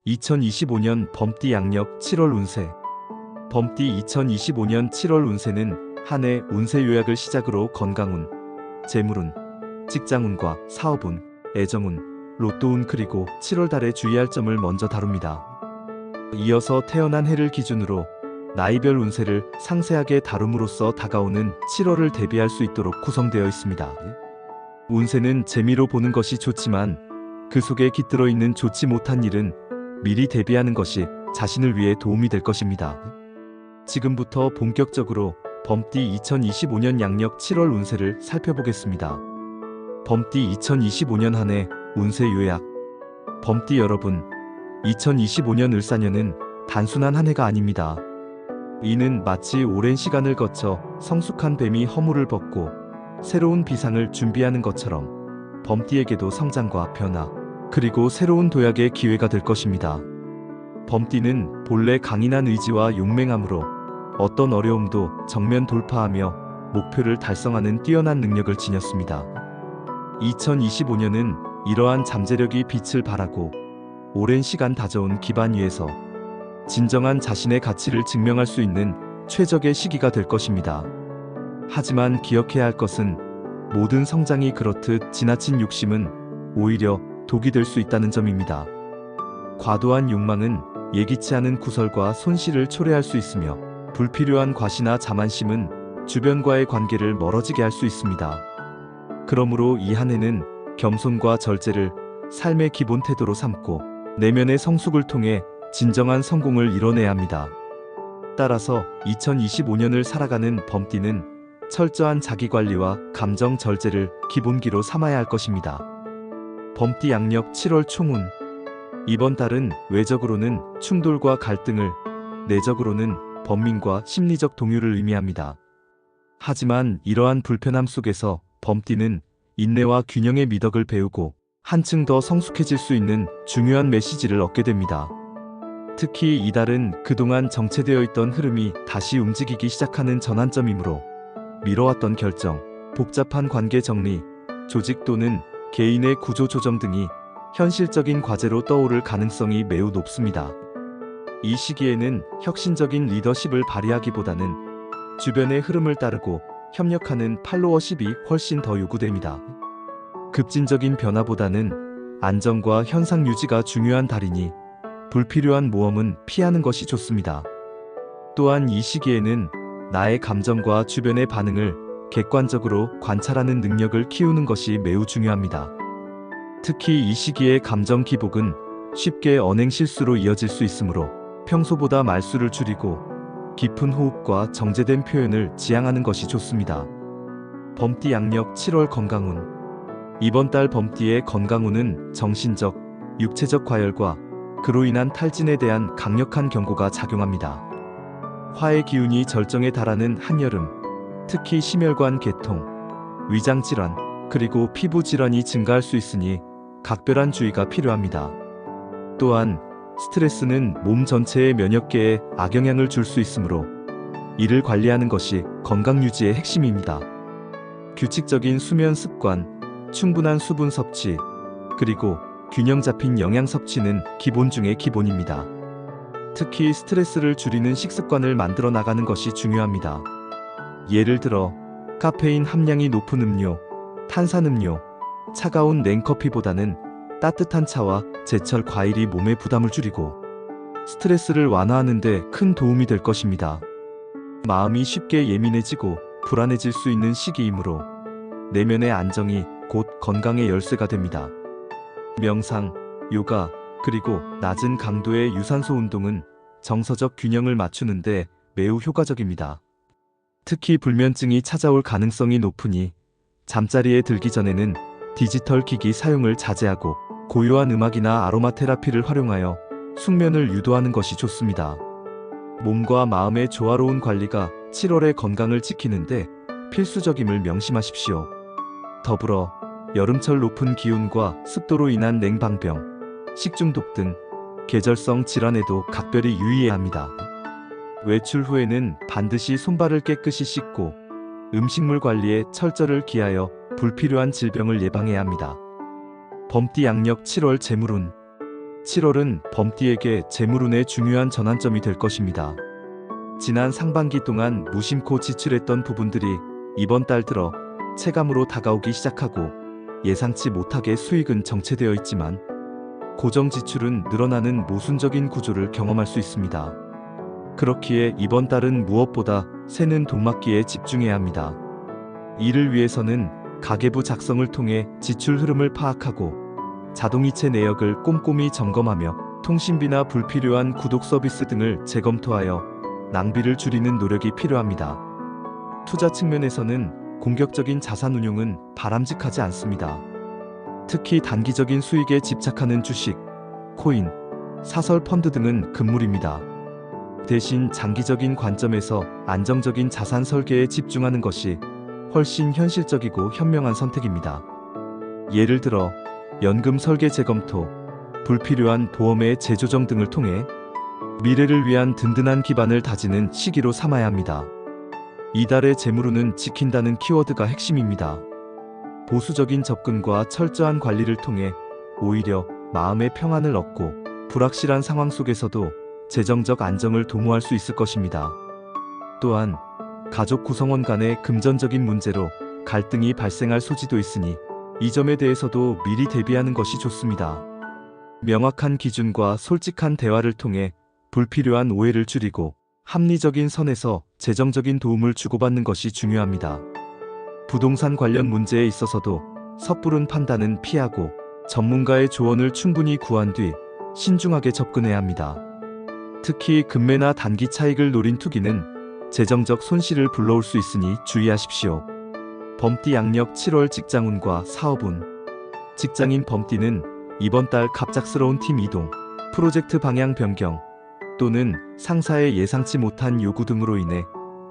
2025년 범띠 양력 7월 운세. 범띠 2025년 7월 운세는 한 해 운세 요약을 시작으로 건강운, 재물운, 직장운과 사업운, 애정운, 로또운 그리고 7월 달에 주의할 점을 먼저 다룹니다. 이어서 태어난 해를 기준으로 나이별 운세를 상세하게 다룸으로써 다가오는 7월을 대비할 수 있도록 구성되어 있습니다. 운세는 재미로 보는 것이 좋지만 그 속에 깃들어 있는 좋지 못한 일은 미리 대비하는 것이 자신을 위해 도움이 될 것입니다. 지금부터 본격적으로 범띠 2025년 양력 7월 운세를 살펴보겠습니다. 범띠 2025년 한 해 운세 요약. 범띠 여러분, 2025년 을사년은 단순한 한 해가 아닙니다. 이는 마치 오랜 시간을 거쳐 성숙한 뱀이 허물을 벗고 새로운 비상을 준비하는 것처럼 범띠에게도 성장과 변화, 그리고 새로운 도약의 기회가 될 것입니다. 범띠는 본래 강인한 의지와 용맹함으로 어떤 어려움도 정면 돌파하며 목표를 달성하는 뛰어난 능력을 지녔습니다. 2025년은 이러한 잠재력이 빛을 발하고 오랜 시간 다져온 기반 위에서 진정한 자신의 가치를 증명할 수 있는 최적의 시기가 될 것입니다. 하지만 기억해야 할 것은 모든 성장이 그렇듯 지나친 욕심은 오히려 독이 될 수 있다는 점입니다. 과도한 욕망은 예기치 않은 구설과 손실을 초래할 수 있으며 불필요한 과시나 자만심은 주변과의 관계를 멀어지게 할 수 있습니다. 그러므로 이 한 해는 겸손과 절제를 삶의 기본 태도로 삼고 내면의 성숙을 통해 진정한 성공을 이뤄내야 합니다. 따라서 2025년을 살아가는 범띠는 철저한 자기관리와 감정 절제를 기본기로 삼아야 할 것입니다. 범띠 양력 7월 총운. 이번 달은 외적으로는 충돌과 갈등을, 내적으로는 번민과 심리적 동요를 의미합니다. 하지만 이러한 불편함 속에서 범띠는 인내와 균형의 미덕을 배우고 한층 더 성숙해질 수 있는 중요한 메시지를 얻게 됩니다. 특히 이달은 그동안 정체되어 있던 흐름이 다시 움직이기 시작하는 전환점이므로 미뤄왔던 결정, 복잡한 관계 정리, 조직 또는 개인의 구조 조정 등이 현실적인 과제로 떠오를 가능성이 매우 높습니다. 이 시기에는 혁신적인 리더십을 발휘하기보다는 주변의 흐름을 따르고 협력하는 팔로워십이 훨씬 더 요구됩니다. 급진적인 변화보다는 안정과 현상 유지가 중요한 달이니 불필요한 모험은 피하는 것이 좋습니다. 또한 이 시기에는 나의 감정과 주변의 반응을 객관적으로 관찰하는 능력을 키우는 것이 매우 중요합니다. 특히 이 시기의 감정 기복은 쉽게 언행 실수로 이어질 수 있으므로 평소보다 말수를 줄이고 깊은 호흡과 정제된 표현을 지향하는 것이 좋습니다. 범띠 양력 7월 건강운. 이번 달 범띠의 건강운은 정신적, 육체적 과열과 그로 인한 탈진에 대한 강력한 경고가 작용합니다. 화의 기운이 절정에 달하는 한여름, 특히 심혈관 계통, 위장 질환, 그리고 피부 질환이 증가할 수 있으니 각별한 주의가 필요합니다. 또한 스트레스는 몸 전체의 면역계에 악영향을 줄 수 있으므로 이를 관리하는 것이 건강 유지의 핵심입니다. 규칙적인 수면 습관, 충분한 수분 섭취, 그리고 균형 잡힌 영양 섭취는 기본 중의 기본입니다. 특히 스트레스를 줄이는 식습관을 만들어 나가는 것이 중요합니다. 예를 들어 카페인 함량이 높은 음료, 탄산음료, 차가운 냉커피보다는 따뜻한 차와 제철 과일이 몸의 부담을 줄이고 스트레스를 완화하는 데 큰 도움이 될 것입니다. 마음이 쉽게 예민해지고 불안해질 수 있는 시기이므로 내면의 안정이 곧 건강의 열쇠가 됩니다. 명상, 요가, 그리고 낮은 강도의 유산소 운동은 정서적 균형을 맞추는데 매우 효과적입니다. 특히 불면증이 찾아올 가능성이 높으니 잠자리에 들기 전에는 디지털 기기 사용을 자제하고 고요한 음악이나 아로마 테라피를 활용하여 숙면을 유도하는 것이 좋습니다. 몸과 마음의 조화로운 관리가 7월의 건강을 지키는데 필수적임을 명심하십시오. 더불어 여름철 높은 기온과 습도로 인한 냉방병, 식중독 등 계절성 질환에도 각별히 유의해야 합니다. 외출 후에는 반드시 손발을 깨끗이 씻고 음식물 관리에 철저를 기하여 불필요한 질병을 예방해야 합니다. 범띠 양력 7월 재물운. 7월은 범띠에게 재물운의 중요한 전환점이 될 것입니다. 지난 상반기 동안 무심코 지출했던 부분들이 이번 달 들어 체감으로 다가오기 시작하고 예상치 못하게 수익은 정체되어 있지만 고정 지출은 늘어나는 모순적인 구조를 경험할 수 있습니다. 그렇기에 이번 달은 무엇보다 새는 돈막기에 집중해야 합니다. 이를 위해서는 가계부 작성을 통해 지출 흐름을 파악하고 자동이체 내역을 꼼꼼히 점검하며 통신비나 불필요한 구독 서비스 등을 재검토하여 낭비를 줄이는 노력이 필요합니다. 투자 측면에서는 공격적인 자산 운용은 바람직하지 않습니다. 특히 단기적인 수익에 집착하는 주식, 코인, 사설 펀드 등은 금물입니다. 대신 장기적인 관점에서 안정적인 자산 설계에 집중하는 것이 훨씬 현실적이고 현명한 선택입니다. 예를 들어 연금 설계 재검토, 불필요한 보험의 재조정 등을 통해 미래를 위한 든든한 기반을 다지는 시기로 삼아야 합니다. 이달의 재물운은 지킨다는 키워드가 핵심입니다. 보수적인 접근과 철저한 관리를 통해 오히려 마음의 평안을 얻고 불확실한 상황 속에서도 재정적 안정을 도모할 수 있을 것입니다. 또한 가족 구성원 간의 금전적인 문제로 갈등이 발생할 소지도 있으니 이 점에 대해서도 미리 대비하는 것이 좋습니다. 명확한 기준과 솔직한 대화를 통해 불필요한 오해를 줄이고 합리적인 선에서 재정적인 도움을 주고받는 것이 중요합니다. 부동산 관련 문제에 있어서도 섣부른 판단은 피하고 전문가의 조언을 충분히 구한 뒤 신중하게 접근해야 합니다. 특히 급매나 단기 차익을 노린 투기는 재정적 손실을 불러올 수 있으니 주의하십시오. 범띠 양력 7월 직장운과 사업운. 직장인 범띠는 이번 달 갑작스러운 팀 이동, 프로젝트 방향 변경 또는 상사의 예상치 못한 요구 등으로 인해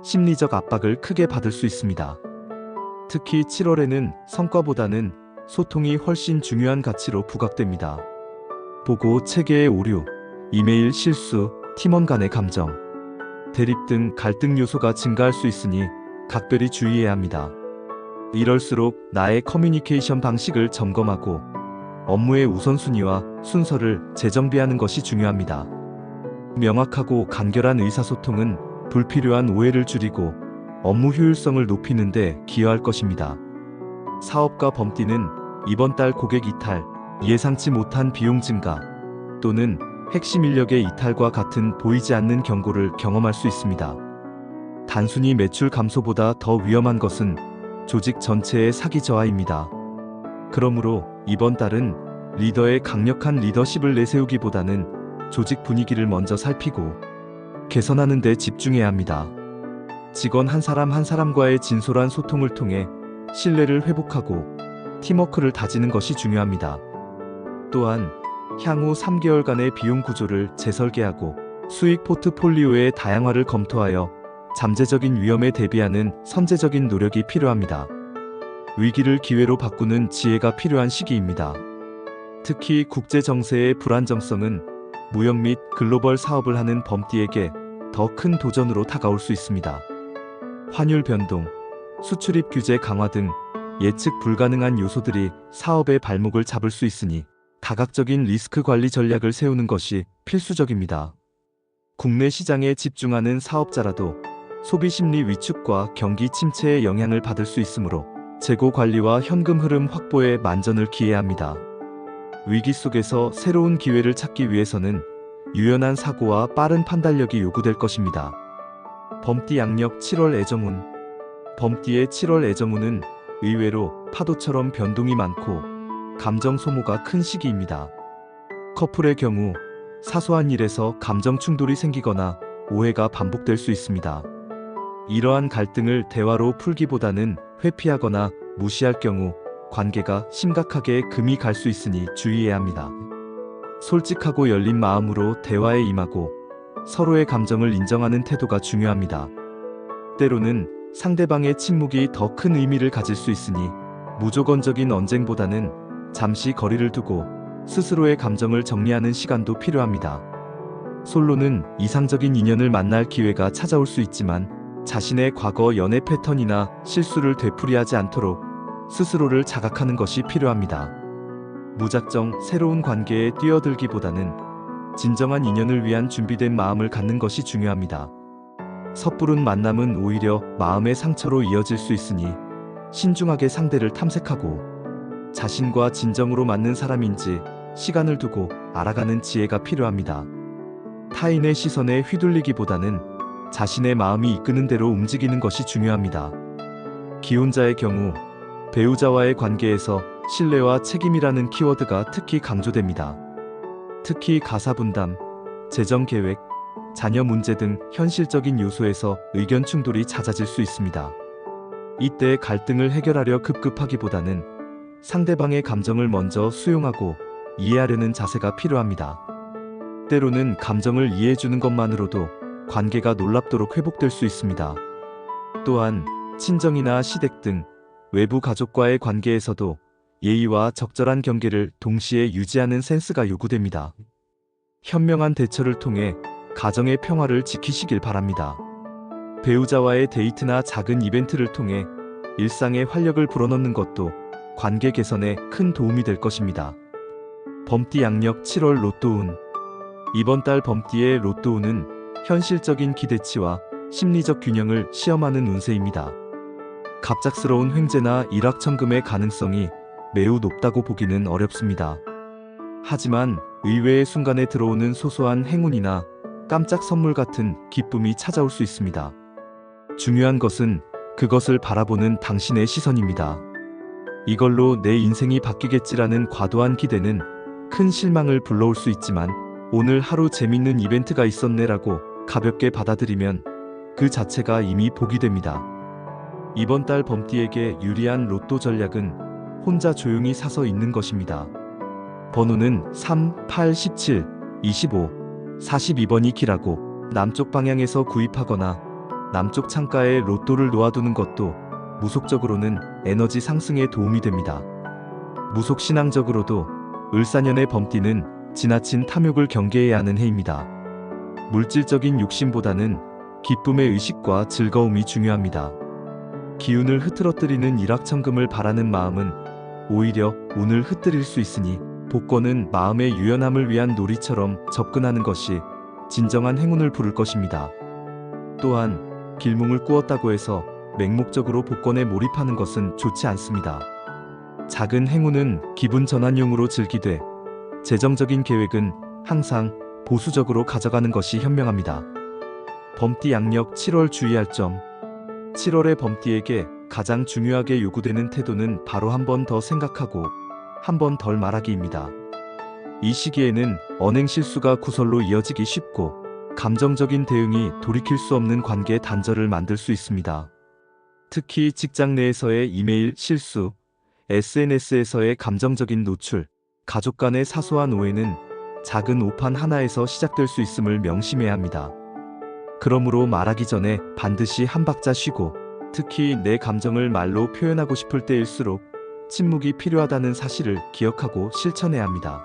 심리적 압박을 크게 받을 수 있습니다. 특히 7월에는 성과보다는 소통이 훨씬 중요한 가치로 부각됩니다. 보고 체계의 오류, 이메일 실수, 팀원 간의 감정, 대립 등 갈등 요소가 증가할 수 있으니 각별히 주의해야 합니다. 이럴수록 나의 커뮤니케이션 방식을 점검하고 업무의 우선순위와 순서를 재정비하는 것이 중요합니다. 명확하고 간결한 의사소통은 불필요한 오해를 줄이고 업무 효율성을 높이는 데 기여할 것입니다. 사업가 범띠는 이번 달 고객 이탈, 예상치 못한 비용 증가 또는 핵심 인력의 이탈과 같은 보이지 않는 경고를 경험할 수 있습니다. 단순히 매출 감소보다 더 위험한 것은 조직 전체의 사기 저하입니다. 그러므로 이번 달은 리더의 강력한 리더십을 내세우기보다는 조직 분위기를 먼저 살피고 개선하는 데 집중해야 합니다. 직원 한 사람 한 사람과의 진솔한 소통을 통해 신뢰를 회복하고 팀워크를 다지는 것이 중요합니다. 또한 향후 3개월간의 비용 구조를 재설계하고 수익 포트폴리오의 다양화를 검토하여 잠재적인 위험에 대비하는 선제적인 노력이 필요합니다. 위기를 기회로 바꾸는 지혜가 필요한 시기입니다. 특히 국제 정세의 불안정성은 무역 및 글로벌 사업을 하는 범띠에게 더 큰 도전으로 다가올 수 있습니다. 환율 변동, 수출입 규제 강화 등 예측 불가능한 요소들이 사업의 발목을 잡을 수 있으니 다각적인 리스크 관리 전략을 세우는 것이 필수적입니다. 국내 시장에 집중하는 사업자라도 소비 심리 위축과 경기 침체의 영향을 받을 수 있으므로 재고 관리와 현금 흐름 확보에 만전을 기해야 합니다. 위기 속에서 새로운 기회를 찾기 위해서는 유연한 사고와 빠른 판단력이 요구될 것입니다. 범띠 양력 7월 애정운. 범띠의 7월 애정운은 의외로 파도처럼 변동이 많고 감정 소모가 큰 시기입니다. 커플의 경우 사소한 일에서 감정 충돌이 생기거나 오해가 반복될 수 있습니다. 이러한 갈등을 대화로 풀기보다는 회피하거나 무시할 경우 관계가 심각하게 금이 갈 수 있으니 주의해야 합니다. 솔직하고 열린 마음으로 대화에 임하고 서로의 감정을 인정하는 태도가 중요합니다. 때로는 상대방의 침묵이 더 큰 의미를 가질 수 있으니 무조건적인 언쟁보다는 잠시 거리를 두고 스스로의 감정을 정리하는 시간도 필요합니다. 솔로는 이상적인 인연을 만날 기회가 찾아올 수 있지만 자신의 과거 연애 패턴이나 실수를 되풀이하지 않도록 스스로를 자각하는 것이 필요합니다. 무작정 새로운 관계에 뛰어들기보다는 진정한 인연을 위한 준비된 마음을 갖는 것이 중요합니다. 섣부른 만남은 오히려 마음의 상처로 이어질 수 있으니 신중하게 상대를 탐색하고 자신과 진정으로 맞는 사람인지 시간을 두고 알아가는 지혜가 필요합니다. 타인의 시선에 휘둘리기보다는 자신의 마음이 이끄는 대로 움직이는 것이 중요합니다. 기혼자의 경우 배우자와의 관계에서 신뢰와 책임이라는 키워드가 특히 강조됩니다. 특히 가사분담, 재정계획, 자녀 문제 등 현실적인 요소에서 의견 충돌이 잦아질 수 있습니다. 이때 갈등을 해결하려 급급하기보다는 상대방의 감정을 먼저 수용하고 이해하려는 자세가 필요합니다. 때로는 감정을 이해해주는 것만으로도 관계가 놀랍도록 회복될 수 있습니다. 또한 친정이나 시댁 등 외부 가족과의 관계에서도 예의와 적절한 경계를 동시에 유지하는 센스가 요구됩니다. 현명한 대처를 통해 가정의 평화를 지키시길 바랍니다. 배우자와의 데이트나 작은 이벤트를 통해 일상에 활력을 불어넣는 것도 관계 개선에 큰 도움이 될 것입니다. 범띠 양력 7월 로또운. 이번 달 범띠의 로또운은 현실적인 기대치와 심리적 균형을 시험하는 운세입니다. 갑작스러운 횡재나 일확천금의 가능성이 매우 높다고 보기는 어렵습니다. 하지만 의외의 순간에 들어오는 소소한 행운이나 깜짝 선물 같은 기쁨이 찾아올 수 있습니다. 중요한 것은 그것을 바라보는 당신의 시선입니다. 이걸로 내 인생이 바뀌겠지라는 과도한 기대는 큰 실망을 불러올 수 있지만 오늘 하루 재밌는 이벤트가 있었네라고 가볍게 받아들이면 그 자체가 이미 복이 됩니다. 이번 달 범띠에게 유리한 로또 전략은 혼자 조용히 사서 있는 것입니다. 번호는 3, 8, 17, 25, 42번이 길하고 남쪽 방향에서 구입하거나 남쪽 창가에 로또를 놓아두는 것도 무속적으로는 에너지 상승에 도움이 됩니다. 무속신앙적으로도 을사년의 범띠는 지나친 탐욕을 경계해야 하는 해입니다. 물질적인 욕심보다는 기쁨의 의식과 즐거움이 중요합니다. 기운을 흐트러뜨리는 일확천금을 바라는 마음은 오히려 운을 흐트릴 수 있으니 복권은 마음의 유연함을 위한 놀이처럼 접근하는 것이 진정한 행운을 부를 것입니다. 또한 길몽을 꾸었다고 해서 맹목적으로 복권에 몰입하는 것은 좋지 않습니다. 작은 행운은 기분 전환용으로 즐기되 재정적인 계획은 항상 보수적으로 가져가는 것이 현명합니다. 범띠 양력 7월 주의할 점. 7월의 범띠에게 가장 중요하게 요구되는 태도는 바로 한 번 더 생각하고 한 번 덜 말하기입니다. 이 시기에는 언행 실수가 구설로 이어지기 쉽고 감정적인 대응이 돌이킬 수 없는 관계 단절을 만들 수 있습니다. 특히 직장 내에서의 이메일 실수, SNS에서의 감정적인 노출, 가족 간의 사소한 오해는 작은 오판 하나에서 시작될 수 있음을 명심해야 합니다. 그러므로 말하기 전에 반드시 한 박자 쉬고 특히 내 감정을 말로 표현하고 싶을 때일수록 침묵이 필요하다는 사실을 기억하고 실천해야 합니다.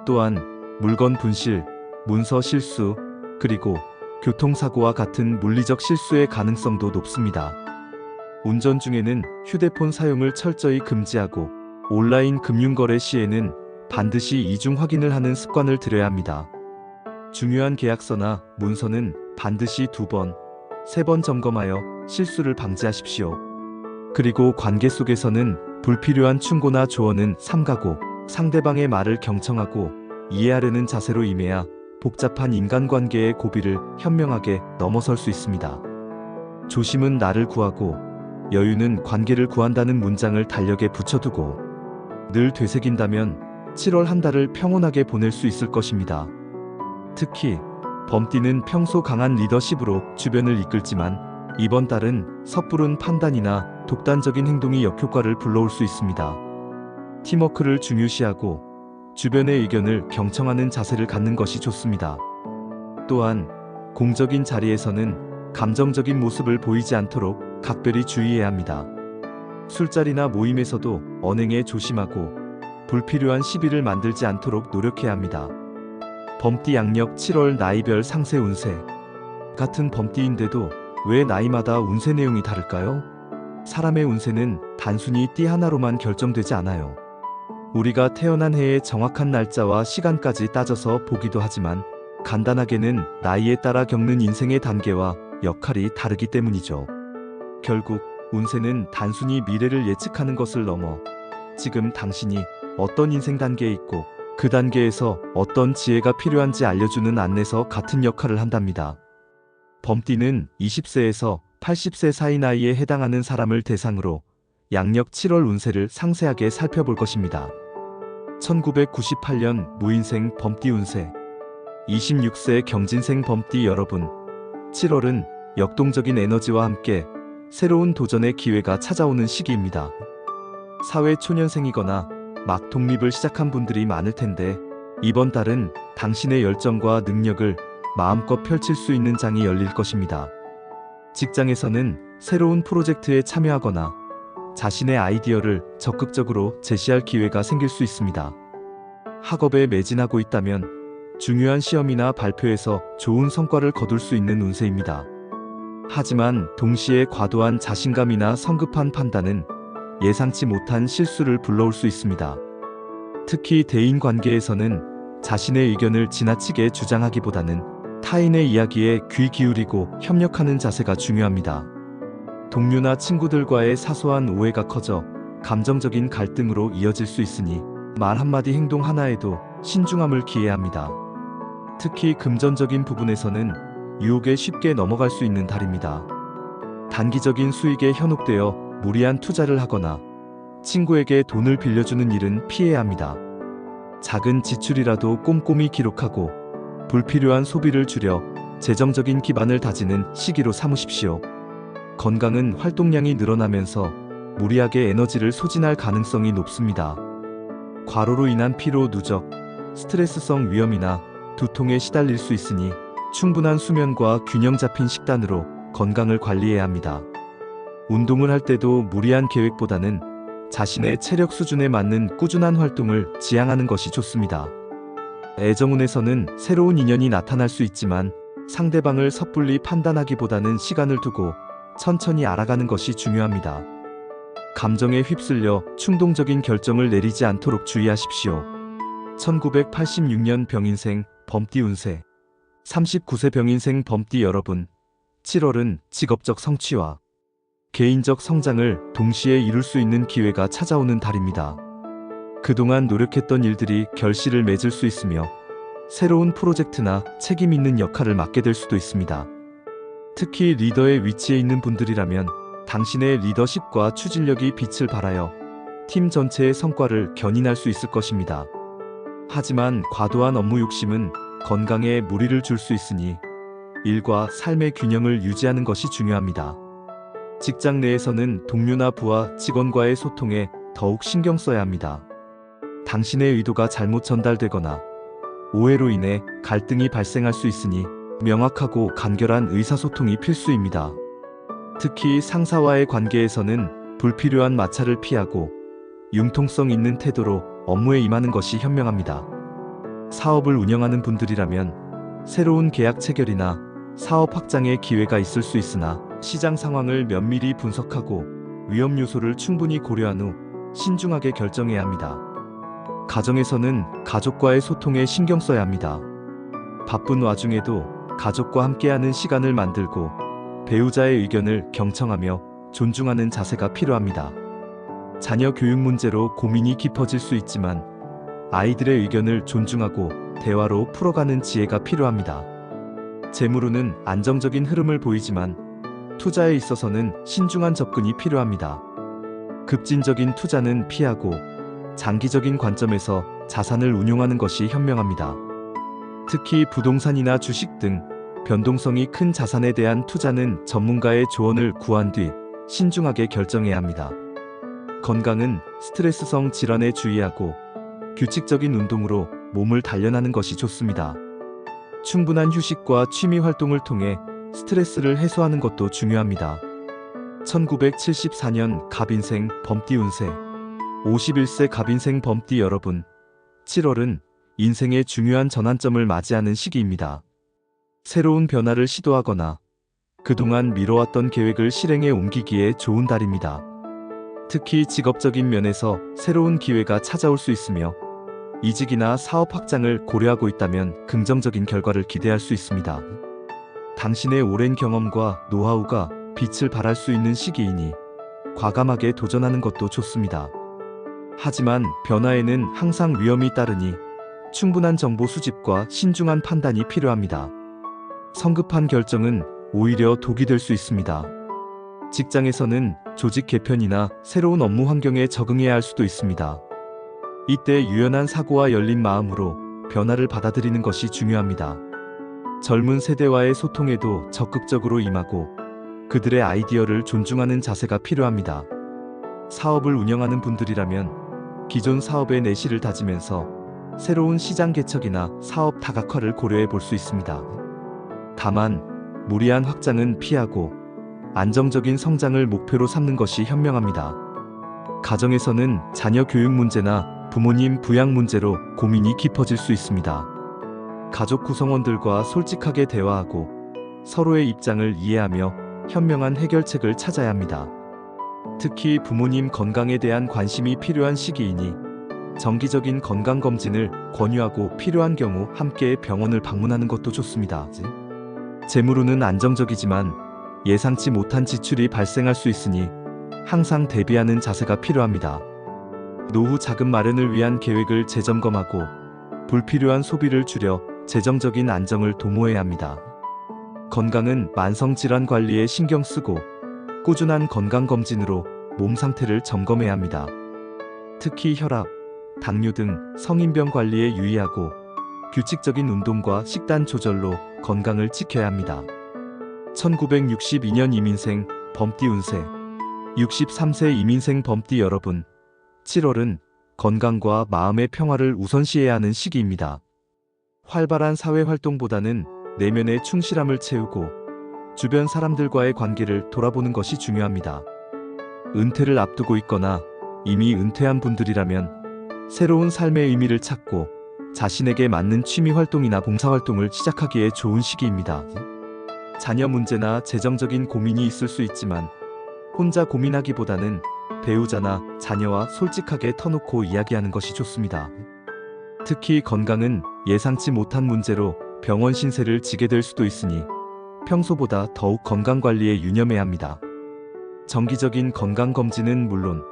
또한 물건 분실, 문서 실수, 그리고 교통사고와 같은 물리적 실수의 가능성도 높습니다. 운전 중에는 휴대폰 사용을 철저히 금지하고 온라인 금융거래 시에는 반드시 이중 확인을 하는 습관을 들여야 합니다. 중요한 계약서나 문서는 반드시 2번, 3번 점검하여 실수를 방지하십시오. 그리고 관계 속에서는 불필요한 충고나 조언은 삼가고 상대방의 말을 경청하고 이해하려는 자세로 임해야 복잡한 인간관계의 고비를 현명하게 넘어설 수 있습니다. 조심은 나를 구하고 여유는 관계를 구한다는 문장을 달력에 붙여두고 늘 되새긴다면 7월 한 달을 평온하게 보낼 수 있을 것입니다. 특히 범띠는 평소 강한 리더십으로 주변을 이끌지만 이번 달은 섣부른 판단이나 독단적인 행동이 역효과를 불러올 수 있습니다. 팀워크를 중요시하고 주변의 의견을 경청하는 자세를 갖는 것이 좋습니다. 또한 공적인 자리에서는 감정적인 모습을 보이지 않도록 각별히 주의해야 합니다. 술자리나 모임에서도 언행에 조심하고 불필요한 시비를 만들지 않도록 노력해야 합니다. 범띠 양력 7월 나이별 상세 운세. 같은 범띠인데도 왜 나이마다 운세 내용이 다를까요? 사람의 운세는 단순히 띠 하나로만 결정되지 않아요. 우리가 태어난 해의 정확한 날짜와 시간까지 따져서 보기도 하지만 간단하게는 나이에 따라 겪는 인생의 단계와 역할이 다르기 때문이죠. 결국 운세는 단순히 미래를 예측하는 것을 넘어 지금 당신이 어떤 인생 단계에 있고 그 단계에서 어떤 지혜가 필요한지 알려주는 안내서 같은 역할을 한답니다. 범띠는 20세에서 80세 사이 나이에 해당하는 사람을 대상으로 양력 7월 운세를 상세하게 살펴볼 것입니다. 1998년 무인생 범띠 운세. 26세 경진생 범띠 여러분, 7월은 역동적인 에너지와 함께 새로운 도전의 기회가 찾아오는 시기입니다. 사회 초년생이거나 막 독립을 시작한 분들이 많을 텐데 이번 달은 당신의 열정과 능력을 마음껏 펼칠 수 있는 장이 열릴 것입니다. 직장에서는 새로운 프로젝트에 참여하거나 자신의 아이디어를 적극적으로 제시할 기회가 생길 수 있습니다. 학업에 매진하고 있다면 중요한 시험이나 발표에서 좋은 성과를 거둘 수 있는 운세입니다. 하지만 동시에 과도한 자신감이나 성급한 판단은 예상치 못한 실수를 불러올 수 있습니다. 특히 대인 관계에서는 자신의 의견을 지나치게 주장하기보다는 타인의 이야기에 귀 기울이고 협력하는 자세가 중요합니다. 동료나 친구들과의 사소한 오해가 커져 감정적인 갈등으로 이어질 수 있으니 말 한마디 행동 하나에도 신중함을 기해야 합니다. 특히 금전적인 부분에서는 유혹에 쉽게 넘어갈 수 있는 달입니다. 단기적인 수익에 현혹되어 무리한 투자를 하거나 친구에게 돈을 빌려주는 일은 피해야 합니다. 작은 지출이라도 꼼꼼히 기록하고 불필요한 소비를 줄여 재정적인 기반을 다지는 시기로 삼으십시오. 건강은 활동량이 늘어나면서 무리하게 에너지를 소진할 가능성이 높습니다. 과로로 인한 피로 누적, 스트레스성 위염이나 두통에 시달릴 수 있으니 충분한 수면과 균형 잡힌 식단으로 건강을 관리해야 합니다. 운동을 할 때도 무리한 계획보다는 자신의 체력 수준에 맞는 꾸준한 활동을 지향하는 것이 좋습니다. 애정운에서는 새로운 인연이 나타날 수 있지만 상대방을 섣불리 판단하기보다는 시간을 두고 천천히 알아가는 것이 중요합니다. 감정에 휩쓸려 충동적인 결정을 내리지 않도록 주의하십시오. 1986년 병인생 범띠 운세. 39세 병인생 범띠 여러분, 7월은 직업적 성취와 개인적 성장을 동시에 이룰 수 있는 기회가 찾아오는 달입니다. 그동안 노력했던 일들이 결실을 맺을 수 있으며 새로운 프로젝트나 책임 있는 역할을 맡게 될 수도 있습니다. 특히 리더의 위치에 있는 분들이라면 당신의 리더십과 추진력이 빛을 발하여 팀 전체의 성과를 견인할 수 있을 것입니다. 하지만 과도한 업무 욕심은 건강에 무리를 줄 수 있으니 일과 삶의 균형을 유지하는 것이 중요합니다. 직장 내에서는 동료나 부하, 직원과의 소통에 더욱 신경 써야 합니다. 당신의 의도가 잘못 전달되거나 오해로 인해 갈등이 발생할 수 있으니 명확하고 간결한 의사소통이 필수입니다. 특히 상사와의 관계에서는 불필요한 마찰을 피하고 융통성 있는 태도로 업무에 임하는 것이 현명합니다. 사업을 운영하는 분들이라면 새로운 계약 체결이나 사업 확장의 기회가 있을 수 있으나 시장 상황을 면밀히 분석하고 위험 요소를 충분히 고려한 후 신중하게 결정해야 합니다. 가정에서는 가족과의 소통에 신경 써야 합니다. 바쁜 와중에도 가족과 함께하는 시간을 만들고 배우자의 의견을 경청하며 존중하는 자세가 필요합니다. 자녀 교육 문제로 고민이 깊어질 수 있지만 아이들의 의견을 존중하고 대화로 풀어가는 지혜가 필요합니다. 재물운은 안정적인 흐름을 보이지만 투자에 있어서는 신중한 접근이 필요합니다. 급진적인 투자는 피하고 장기적인 관점에서 자산을 운용하는 것이 현명합니다. 특히 부동산이나 주식 등 변동성이 큰 자산에 대한 투자는 전문가의 조언을 구한 뒤 신중하게 결정해야 합니다. 건강은 스트레스성 질환에 주의하고 규칙적인 운동으로 몸을 단련하는 것이 좋습니다. 충분한 휴식과 취미 활동을 통해 스트레스를 해소하는 것도 중요합니다. 1974년 갑인생 범띠 운세. 51세 갑인생 범띠 여러분, 7월은 인생의 중요한 전환점을 맞이하는 시기입니다. 새로운 변화를 시도하거나 그동안 미뤄왔던 계획을 실행에 옮기기에 좋은 달입니다. 특히 직업적인 면에서 새로운 기회가 찾아올 수 있으며 이직이나 사업 확장을 고려하고 있다면 긍정적인 결과를 기대할 수 있습니다. 당신의 오랜 경험과 노하우가 빛을 발할 수 있는 시기이니 과감하게 도전하는 것도 좋습니다. 하지만 변화에는 항상 위험이 따르니 충분한 정보 수집과 신중한 판단이 필요합니다. 성급한 결정은 오히려 독이 될 수 있습니다. 직장에서는 조직 개편이나 새로운 업무 환경에 적응해야 할 수도 있습니다. 이때 유연한 사고와 열린 마음으로 변화를 받아들이는 것이 중요합니다. 젊은 세대와의 소통에도 적극적으로 임하고 그들의 아이디어를 존중하는 자세가 필요합니다. 사업을 운영하는 분들이라면 기존 사업의 내실을 다지면서 새로운 시장 개척이나 사업 다각화를 고려해 볼 수 있습니다. 다만 무리한 확장은 피하고 안정적인 성장을 목표로 삼는 것이 현명합니다. 가정에서는 자녀 교육 문제나 부모님 부양 문제로 고민이 깊어질 수 있습니다. 가족 구성원들과 솔직하게 대화하고 서로의 입장을 이해하며 현명한 해결책을 찾아야 합니다. 특히 부모님 건강에 대한 관심이 필요한 시기이니 정기적인 건강검진을 권유하고 필요한 경우 함께 병원을 방문하는 것도 좋습니다. 재물운은 안정적이지만 예상치 못한 지출이 발생할 수 있으니 항상 대비하는 자세가 필요합니다. 노후 자금 마련을 위한 계획을 재점검하고 불필요한 소비를 줄여 재정적인 안정을 도모해야 합니다. 건강은 만성질환 관리에 신경 쓰고 꾸준한 건강검진으로 몸 상태를 점검해야 합니다. 특히 혈압, 당뇨 등 성인병 관리에 유의하고 규칙적인 운동과 식단 조절로 건강을 지켜야 합니다. 1962년 이민생 범띠 운세 63세 이민생 범띠 여러분, 7월은 건강과 마음의 평화를 우선시해야 하는 시기입니다. 활발한 사회활동보다는 내면의 충실함을 채우고 주변 사람들과의 관계를 돌아보는 것이 중요합니다. 은퇴를 앞두고 있거나 이미 은퇴한 분들이라면 새로운 삶의 의미를 찾고 자신에게 맞는 취미활동이나 봉사활동을 시작하기에 좋은 시기입니다. 자녀 문제나 재정적인 고민이 있을 수 있지만 혼자 고민하기보다는 배우자나 자녀와 솔직하게 터놓고 이야기하는 것이 좋습니다. 특히 건강은 예상치 못한 문제로 병원 신세를 지게 될 수도 있으니 평소보다 더욱 건강관리에 유념해야 합니다. 정기적인 건강검진은 물론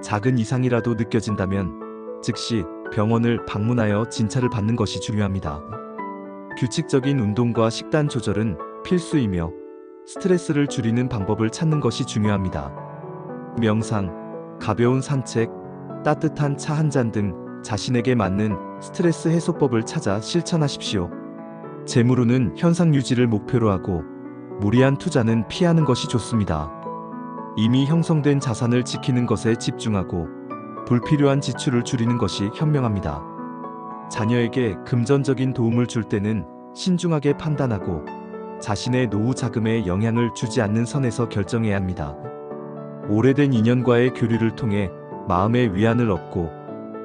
작은 이상이라도 느껴진다면 즉시 병원을 방문하여 진찰을 받는 것이 중요합니다. 규칙적인 운동과 식단 조절은 필수이며 스트레스를 줄이는 방법을 찾는 것이 중요합니다. 명상, 가벼운 산책, 따뜻한 차 한 잔 등 자신에게 맞는 스트레스 해소법을 찾아 실천하십시오. 재물운은 현상 유지를 목표로 하고 무리한 투자는 피하는 것이 좋습니다. 이미 형성된 자산을 지키는 것에 집중하고 불필요한 지출을 줄이는 것이 현명합니다. 자녀에게 금전적인 도움을 줄 때는 신중하게 판단하고 자신의 노후 자금에 영향을 주지 않는 선에서 결정해야 합니다. 오래된 인연과의 교류를 통해 마음의 위안을 얻고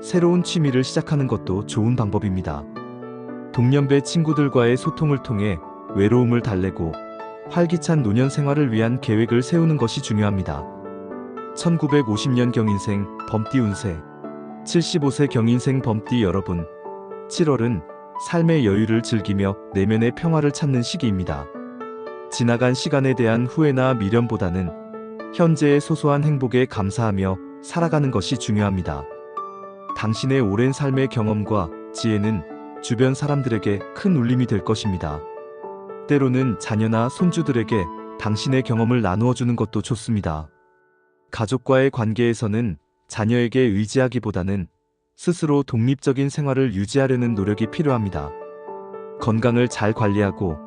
새로운 취미를 시작하는 것도 좋은 방법입니다. 동년배 친구들과의 소통을 통해 외로움을 달래고 활기찬 노년 생활을 위한 계획을 세우는 것이 중요합니다. 1950년 경인생 범띠 운세 75세 경인생 범띠 여러분, 7월은 삶의 여유를 즐기며 내면의 평화를 찾는 시기입니다. 지나간 시간에 대한 후회나 미련보다는 현재의 소소한 행복에 감사하며 살아가는 것이 중요합니다. 당신의 오랜 삶의 경험과 지혜는 주변 사람들에게 큰 울림이 될 것입니다. 때로는 자녀나 손주들에게 당신의 경험을 나누어 주는 것도 좋습니다. 가족과의 관계에서는 자녀에게 의지하기보다는 스스로 독립적인 생활을 유지하려는 노력이 필요합니다. 건강을 잘 관리하고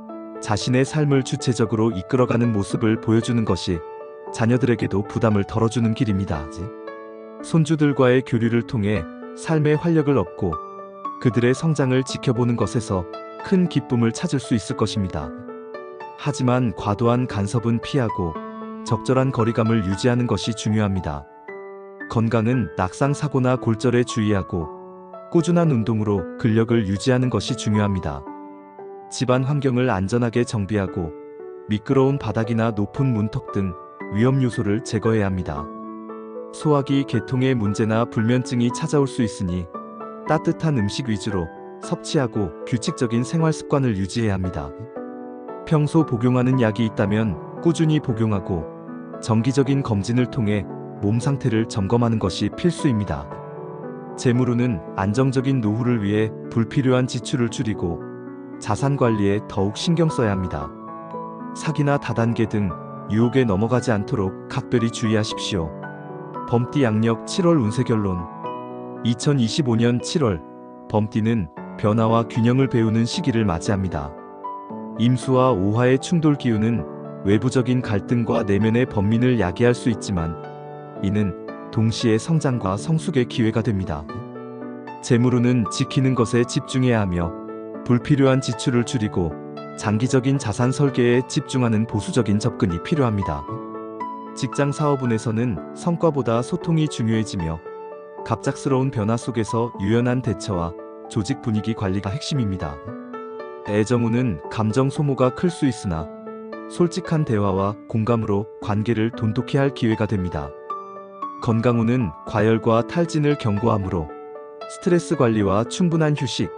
자신의 삶을 주체적으로 이끌어가는 모습을 보여주는 것이 자녀들에게도 부담을 덜어주는 길입니다. 손주들과의 교류를 통해 삶의 활력을 얻고 그들의 성장을 지켜보는 것에서 큰 기쁨을 찾을 수 있을 것입니다. 하지만 과도한 간섭은 피하고 적절한 거리감을 유지하는 것이 중요합니다. 건강은 낙상 사고나 골절에 주의하고 꾸준한 운동으로 근력을 유지하는 것이 중요합니다. 집안 환경을 안전하게 정비하고 미끄러운 바닥이나 높은 문턱 등 위험 요소를 제거해야 합니다. 소화기 계통의 문제나 불면증이 찾아올 수 있으니 따뜻한 음식 위주로 섭취하고 규칙적인 생활 습관을 유지해야 합니다. 평소 복용하는 약이 있다면 꾸준히 복용하고 정기적인 검진을 통해 몸 상태를 점검하는 것이 필수입니다. 재물운은 안정적인 노후를 위해 불필요한 지출을 줄이고 자산 관리에 더욱 신경 써야 합니다. 사기나 다단계 등 유혹에 넘어가지 않도록 각별히 주의하십시오. 범띠 양력 7월 운세 결론. 2025년 7월, 범띠는 변화와 균형을 배우는 시기를 맞이합니다. 임수와 오화의 충돌 기운은 외부적인 갈등과 내면의 번민을 야기할 수 있지만 이는 동시에 성장과 성숙의 기회가 됩니다. 재물운은 지키는 것에 집중해야 하며 불필요한 지출을 줄이고 장기적인 자산 설계에 집중하는 보수적인 접근이 필요합니다. 직장 사업운에서는 성과보다 소통이 중요해지며 갑작스러운 변화 속에서 유연한 대처와 조직 분위기 관리가 핵심입니다. 애정운은 감정 소모가 클 수 있으나 솔직한 대화와 공감으로 관계를 돈독히 할 기회가 됩니다. 건강운은 과열과 탈진을 경고하므로 스트레스 관리와 충분한 휴식,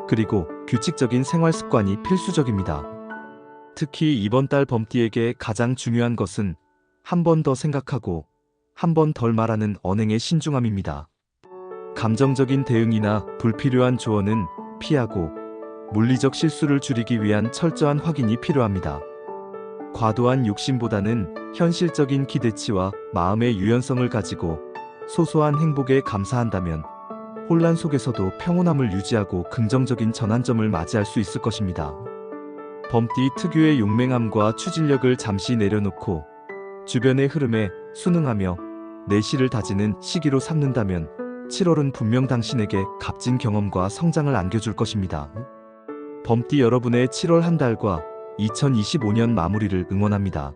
그리고 규칙적인 생활 습관이 필수적입니다. 특히 이번 달 범띠에게 가장 중요한 것은 한 번 더 생각하고 한 번 덜 말하는 언행의 신중함입니다. 감정적인 대응이나 불필요한 조언은 피하고 물리적 실수를 줄이기 위한 철저한 확인이 필요합니다. 과도한 욕심보다는 현실적인 기대치와 마음의 유연성을 가지고 소소한 행복에 감사한다면 혼란 속에서도 평온함을 유지하고 긍정적인 전환점을 맞이할 수 있을 것입니다. 범띠 특유의 용맹함과 추진력을 잠시 내려놓고 주변의 흐름에 순응하며 내실을 다지는 시기로 삼는다면 7월은 분명 당신에게 값진 경험과 성장을 안겨줄 것입니다. 범띠 여러분의 7월 한 달과 2025년 마무리를 응원합니다.